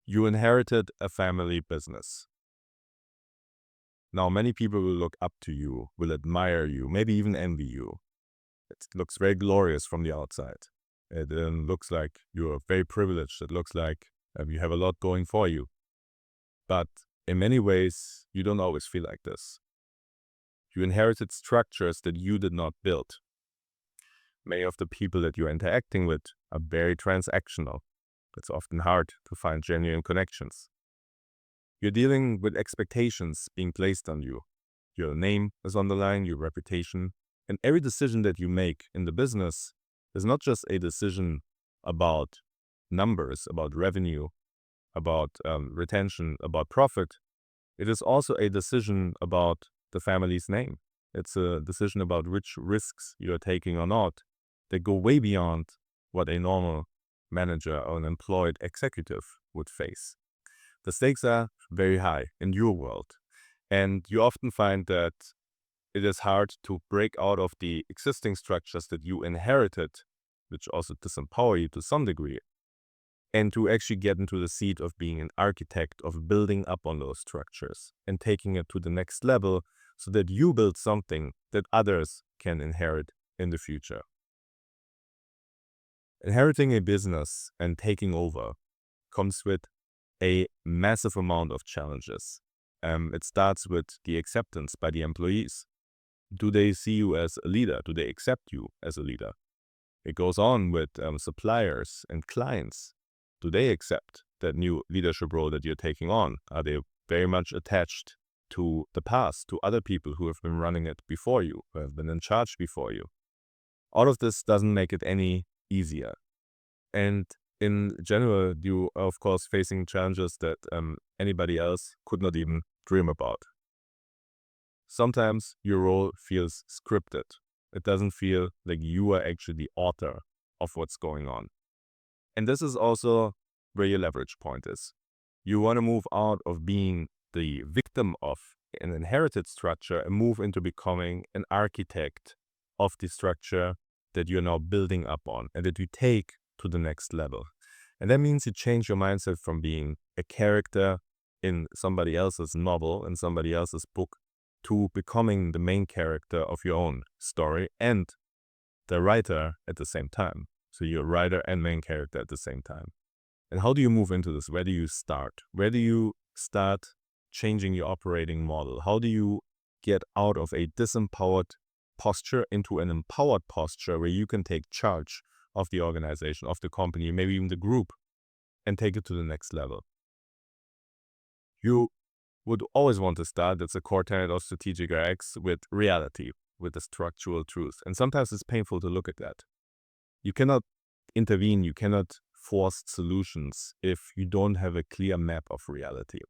You inherited a family business. Now, many people will look up to you, will admire you, maybe even envy you. It looks very glorious from the outside. It looks like you're very privileged. It looks like you have a lot going for you. But in many ways, you don't always feel like this. You inherited structures that you did not build. Many of the people that you're interacting with are very transactional. It's often hard to find genuine connections. You're dealing with expectations being placed on you. Your name is on the line, your reputation, and every decision that you make in the business is not just a decision about numbers, about revenue, about retention, about profit. It is also a decision about the family's name. It's a decision about which risks you're taking or not that go way beyond what a normal manager or an employed executive would face. The stakes are very high in your world, and you often find that it is hard to break out of the existing structures that you inherited, which also disempower you to some degree, and to actually get into the seat of being an architect, of building up on those structures and taking it to the next level so that you build something that others can inherit in the future. Inheriting a business and taking over comes with a massive amount of challenges. It starts with the acceptance by the employees. Do they see you as a leader? Do they accept you as a leader? It goes on with suppliers and clients. Do they accept that new leadership role that you're taking on? Are they very much attached to the past, to other people who have been running it before you, who have been in charge before you? All of this doesn't make it any easier. And in general, you are, of course, facing challenges that anybody else could not even dream about. Sometimes your role feels scripted. It doesn't feel like you are actually the author of what's going on. And this is also where your leverage point is. You want to move out of being the victim of an inherited structure and move into becoming an architect of the structure that you're now building up on and that you take to the next level. And that means you change your mindset from being a character in somebody else's novel, in somebody else's book, to becoming the main character of your own story and the writer at the same time. So you're writer and main character at the same time. And how do you move into this? Where do you start? Where do you start changing your operating model? How do you get out of a disempowered posture into an empowered posture where you can take charge of the organization, of the company, maybe even the group, and take it to the next level? You would always want to start, that's a core tenet of strategic RX, with reality, with the structural truth. And sometimes it's painful to look at that. You cannot intervene, you cannot force solutions if you don't have a clear map of reality.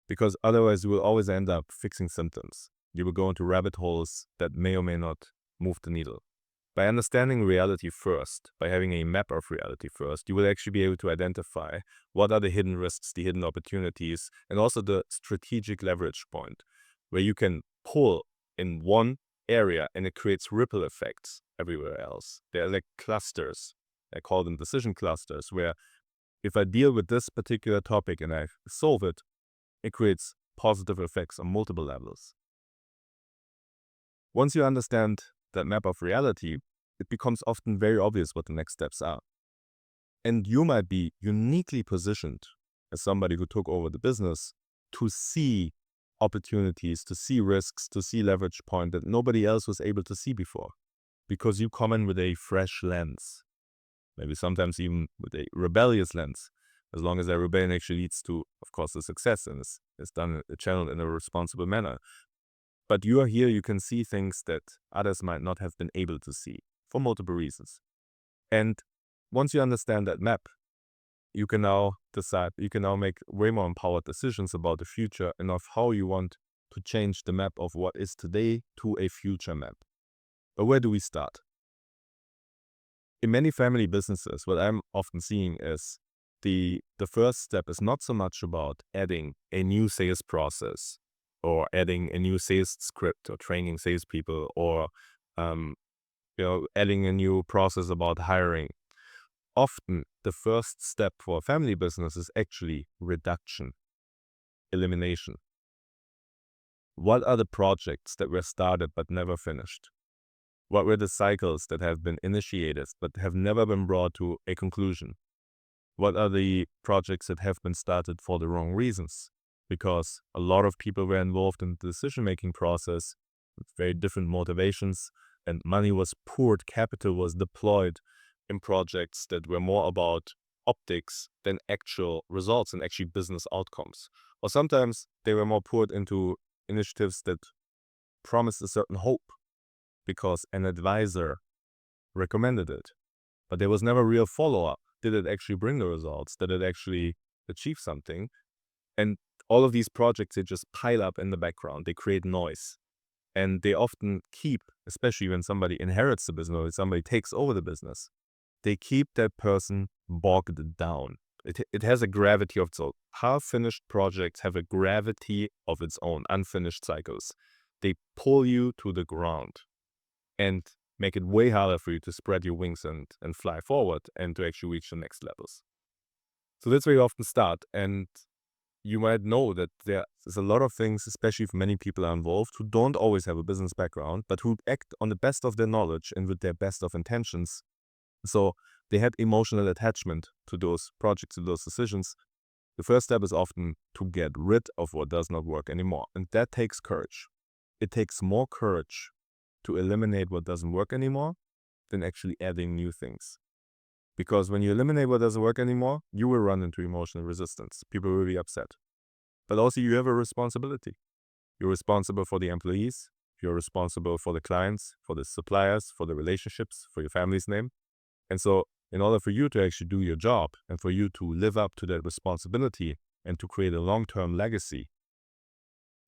Because otherwise you will always end up fixing symptoms. You will go into rabbit holes that may or may not move the needle. By understanding reality first, by having a map of reality first, you will actually be able to identify what are the hidden risks, the hidden opportunities, and also the strategic leverage point where you can pull in one area and it creates ripple effects everywhere else. They're like clusters. I call them decision clusters, where if I deal with this particular topic and I solve it, it creates positive effects on multiple levels. Once you understand that map of reality, it becomes often very obvious what the next steps are. And you might be uniquely positioned as somebody who took over the business to see opportunities, to see risks, to see leverage point that nobody else was able to see before, because you come in with a fresh lens, maybe sometimes even with a rebellious lens, as long as that rebellion actually leads to, of course, a success and is done, channeled in a responsible manner. But you are here, you can see things that others might not have been able to see for multiple reasons. And once you understand that map, you can now decide, you can now make way more empowered decisions about the future and of how you want to change the map of what is today to a future map. But where do we start? In many family businesses, what I'm often seeing is the first step is not so much about adding a new sales process or adding a new sales script or training salespeople or adding a new process about hiring. often the first step for a family business is actually reduction, elimination. What are the projects that were started but never finished? What were the cycles that have been initiated but have never been brought to a conclusion? What are the projects that have been started for the wrong reasons? Because a lot of people were involved in the decision-making process with very different motivations, and money was poured, capital was deployed in projects that were more about optics than actual results and actually business outcomes. Or sometimes they were more poured into initiatives that promised a certain hope because an advisor recommended it. But there was never real follow-up. Did it actually bring the results? Did it actually achieve something? And all of these projects, they just pile up in the background. They create noise. And they often keep, especially when somebody inherits the business or somebody takes over the business, they keep that person bogged down. It has a gravity of its own. Half-finished projects have a gravity of its own, unfinished cycles. They pull you to the ground and make it way harder for you to spread your wings and fly forward and to actually reach the next levels. So that's where you often start. And you might know that there's a lot of things, especially if many people are involved, who don't always have a business background, but who act on the best of their knowledge and with their best of intentions. So they had emotional attachment to those projects, to those decisions. The first step is often to get rid of what does not work anymore. And that takes courage. It takes more courage to eliminate what doesn't work anymore than actually adding new things. Because when you eliminate what doesn't work anymore, you will run into emotional resistance. People will be upset. But also you have a responsibility. You're responsible for the employees. You're responsible for the clients, for the suppliers, for the relationships, for your family's name. And so in order for you to actually do your job and for you to live up to that responsibility and to create a long-term legacy,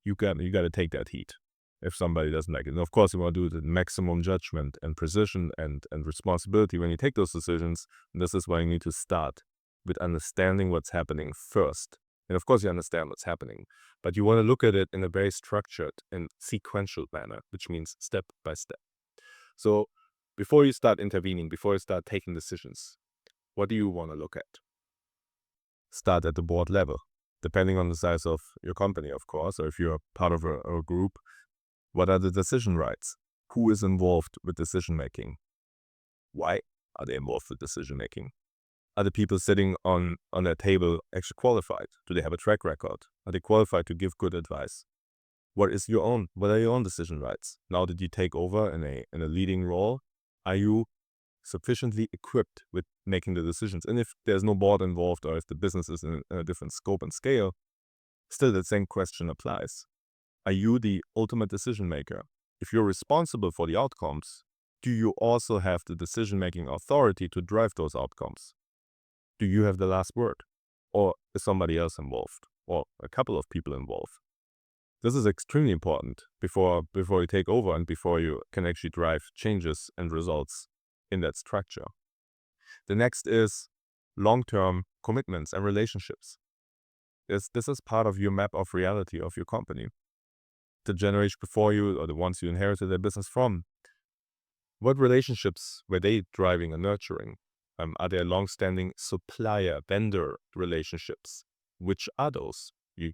you got to take that heat if somebody doesn't like it. And of course, you want to do it with maximum judgment and precision and responsibility when you take those decisions. And this is why you need to start with understanding what's happening first. And of course, you understand what's happening, but you want to look at it in a very structured and sequential manner, which means step by step. So before you start intervening, before you start taking decisions, what do you want to look at? Start at the board level, depending on the size of your company, of course, or if you're part of a group. What are the decision rights? Who is involved with decision making? Why are they involved with decision making? Are the people sitting on a table actually qualified? Do they have a track record? Are they qualified to give good advice? What are your own decision rights? Now that you take over in a leading role, are you sufficiently equipped with making the decisions? And if there's no board involved or if the business is in a different scope and scale, still the same question applies. Are you the ultimate decision maker? If you're responsible for the outcomes, do you also have the decision-making authority to drive those outcomes? Do you have the last word? Or is somebody else involved? Or a couple of people involved? This is extremely important before you take over and before you can actually drive changes and results in that structure. The next is long-term commitments and relationships. This is part of your map of reality of your company. The generation before you or the ones you inherited their business from, what relationships were they driving and nurturing? Are there long-standing supplier-vendor relationships? Which are those? You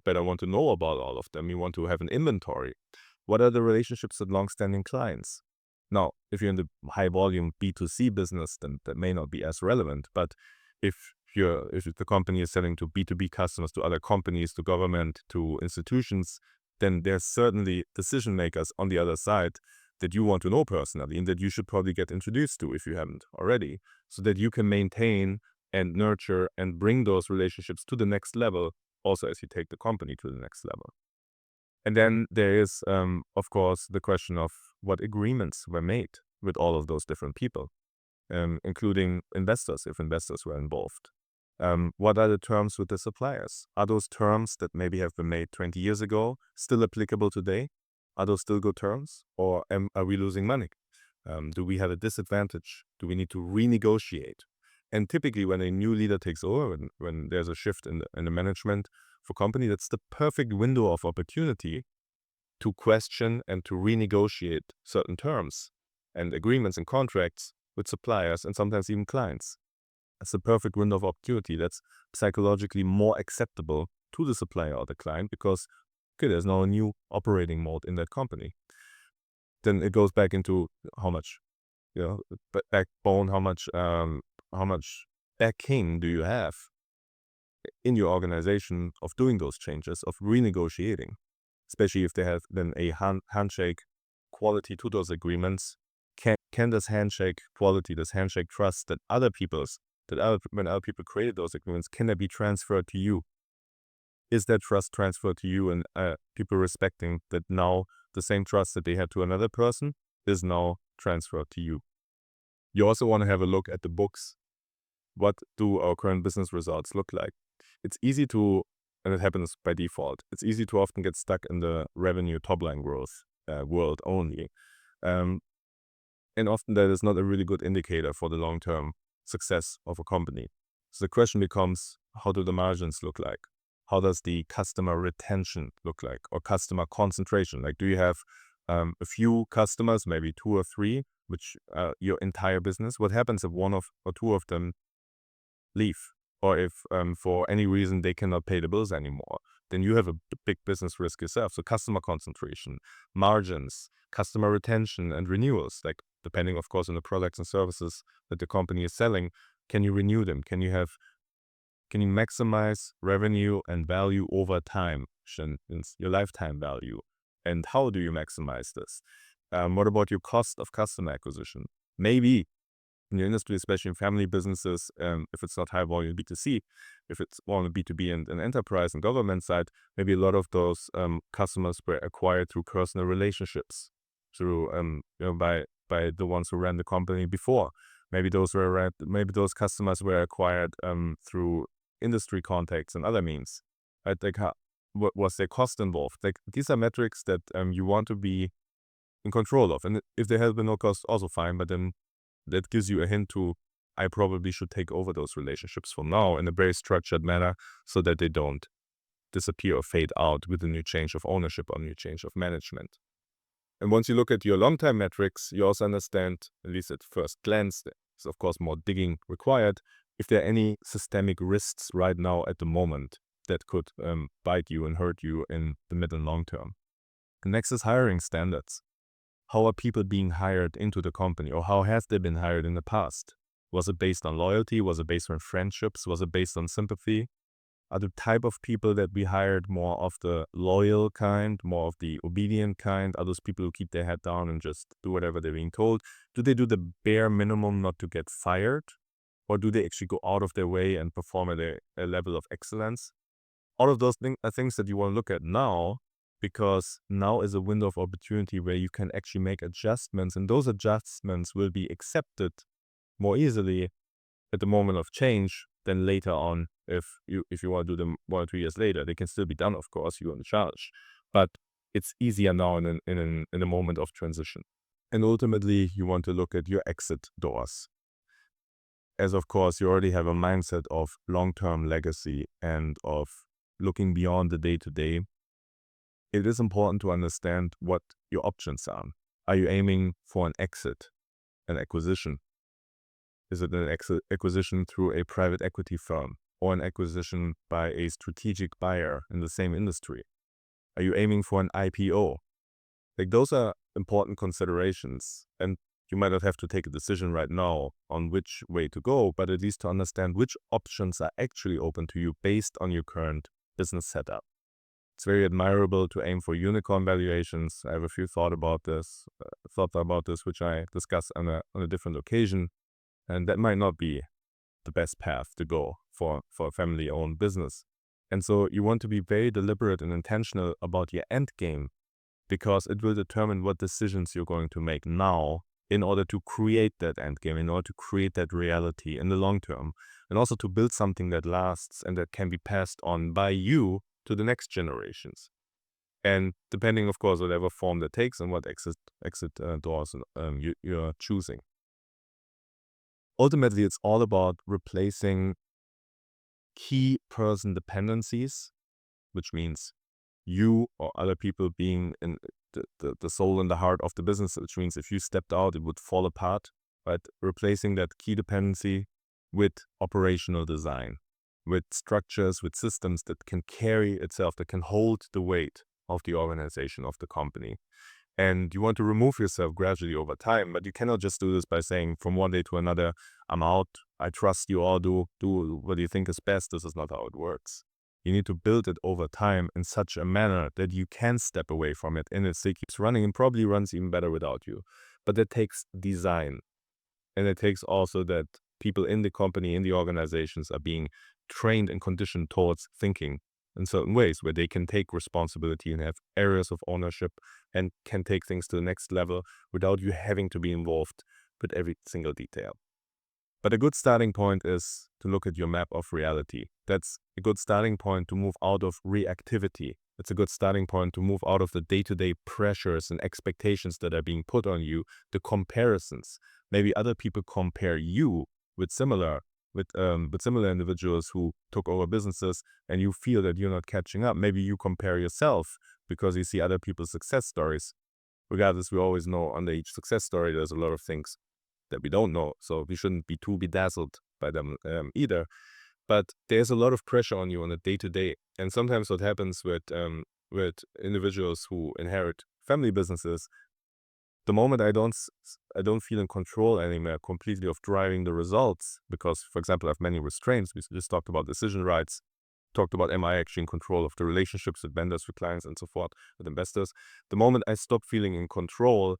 better want to know about all of them. You want to have an inventory. What are the relationships with long-standing clients? Now, if you're in the high-volume B2C business, then that may not be as relevant. But if the company is selling to B2B customers, to other companies, to government, to institutions, then there's certainly decision makers on the other side that you want to know personally and that you should probably get introduced to if you haven't already, so that you can maintain and nurture and bring those relationships to the next level, also as you take the company to the next level. And then there is, of course, the question of what agreements were made with all of those different people, including investors, if investors were involved. What are the terms with the suppliers? Are those terms that maybe have been made 20 years ago still applicable today? Are those still good terms? Or are we losing money? Do we have a disadvantage? Do we need to renegotiate? And typically when a new leader takes over, when there's a shift in the management for company, that's the perfect window of opportunity to question and to renegotiate certain terms and agreements and contracts with suppliers and sometimes even clients. as a perfect window of opportunity that's psychologically more acceptable to the supplier or the client because, okay, there's now a new operating mode in that company. Then it goes back into how much, backbone, how much backing do you have in your organization of doing those changes, of renegotiating, especially if they have then a handshake quality to those agreements. Can this handshake quality, this handshake trust that when other people created those agreements, can that be transferred to you? Is that trust transferred to you, and people respecting that now the same trust that they had to another person is now transferred to you? You also want to have a look at the books. What do our current business results look like? It's easy to, and it happens by default, it's easy to often get stuck in the revenue top-line growth world only. And often that is not a really good indicator for the long-term success of a company. So the question becomes, how do the margins look like? How does the customer retention look like, or customer concentration? Like, do you have a few customers, maybe 2 or 3, which your entire business? What happens if 1 or 2 of them leave, or if for any reason they cannot pay the bills anymore? Then you have a big business risk yourself. So customer concentration, margins, customer retention, and renewals, like depending, of course, on the products and services that the company is selling. Can you renew them? Can you maximize revenue and value over time, your lifetime value? And how do you maximize this? What about your cost of customer acquisition? Maybe in your industry, especially in family businesses, if it's not high volume B2C, if it's more on the B2B and enterprise and government side, maybe a lot of those customers were acquired through personal relationships, through by the ones who ran the company before. Maybe those customers were acquired through industry contacts and other means. Right? Like, what was their cost involved? Like, these are metrics that you want to be in control of. And if there has been no cost, also fine, but then that gives you a hint to, I probably should take over those relationships from now in a very structured manner so that they don't disappear or fade out with a new change of ownership or new change of management. And once you look at your long-term metrics, you also understand, at least at first glance, there's of course more digging required, if there are any systemic risks right now at the moment that could bite you and hurt you in the mid and long term. The next is hiring standards. How are people being hired into the company, or how have they been hired in the past? Was it based on loyalty? Was it based on friendships? Was it based on sympathy? Are the type of people that we hired more of the loyal kind, more of the obedient kind? Are those people who keep their head down and just do whatever they're being told? Do they do the bare minimum not to get fired? Or do they actually go out of their way and perform at a level of excellence? All of those are things that you want to look at now, because now is a window of opportunity where you can actually make adjustments, and those adjustments will be accepted more easily at the moment of change than later on. If you want to do them 1 or 2 years later, they can still be done, of course, you're in charge, but it's easier now in a moment of transition. And ultimately, you want to look at your exit doors. As of course, you already have a mindset of long-term legacy and of looking beyond the day-to-day. It is important to understand what your options are. Are you aiming for an exit, an acquisition? Is it an acquisition through a private equity firm, or an acquisition by a strategic buyer in the same industry? Are you aiming for an IPO? Like, those are important considerations, and you might not have to take a decision right now on which way to go, but at least to understand which options are actually open to you based on your current business setup. It's very admirable to aim for unicorn valuations. I have a few thoughts about this, which I discuss on a different occasion, and that might not be the best path to go for a family-owned business. And so you want to be very deliberate and intentional about your end game, because it will determine what decisions you're going to make now in order to create that end game, in order to create that reality in the long term, and also to build something that lasts and that can be passed on by you to the next generations. And depending, of course, whatever form that takes and what exit doors you're choosing. Ultimately, it's all about replacing key person dependencies, which means you or other people being in the soul and the heart of the business, which means if you stepped out, it would fall apart. But replacing that key dependency with operational design, with structures, with systems that can carry itself, that can hold the weight of the organization, of the company. And you want to remove yourself gradually over time, but you cannot just do this by saying from one day to another, I'm out, I trust you all, do what you think is best. This is not how it works. You need to build it over time in such a manner that you can step away from it and it still keeps running and probably runs even better without you. But that takes design. And it takes also that people in the company, in the organizations are being trained and conditioned towards thinking in certain ways where they can take responsibility and have areas of ownership and can take things to the next level without you having to be involved with every single detail. But a good starting point is to look at your map of reality. That's a good starting point to move out of reactivity. It's a good starting point to move out of the day-to-day pressures and expectations that are being put on you, the comparisons. Maybe other people compare you with similar individuals who took over businesses and you feel that you're not catching up. Maybe you compare yourself because you see other people's success stories. Regardless, we always know under each success story, there's a lot of things that we don't know. So we shouldn't be too bedazzled by them either. But there's a lot of pressure on you on a day-to-day. And sometimes what happens with individuals who inherit family businesses, the moment I don't feel in control anymore completely of driving the results, because, for example, I have many restraints. We just talked about decision rights, talked about am I actually in control of the relationships with vendors, with clients, and so forth, with investors. The moment I stop feeling in control,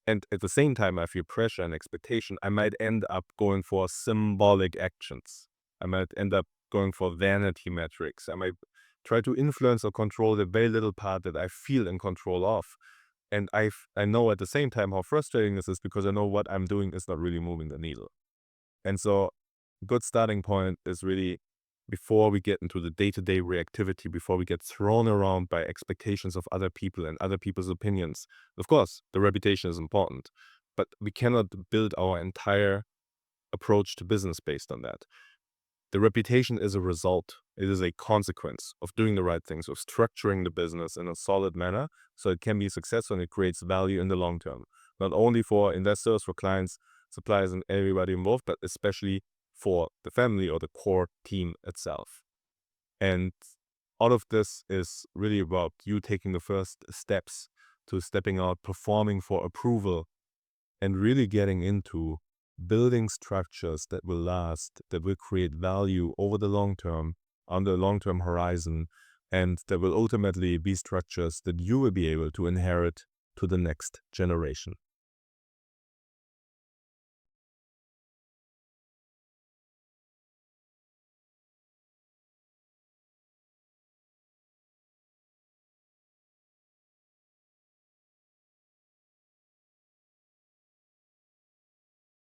and at the same time I feel pressure and expectation, I might end up going for symbolic actions. I might end up going for vanity metrics. I might try to influence or control the very little part that I feel in control of. And I know at the same time how frustrating this is because I know what I'm doing is not really moving the needle. And so a good starting point is really before we get into the day-to-day reactivity, before we get thrown around by expectations of other people and other people's opinions. Of course, the reputation is important, but we cannot build our entire approach to business based on that. The reputation is a result. It is a consequence of doing the right things, of structuring the business in a solid manner so it can be successful and it creates value in the long term. Not only for investors, for clients, suppliers, and everybody involved, but especially for the family or the core team itself. And all of this is really about you taking the first steps to stepping out, performing for approval, and really getting into building structures that will last, that will create value over the long term, on the long-term horizon, and that will ultimately be structures that you will be able to inherit to the next generation.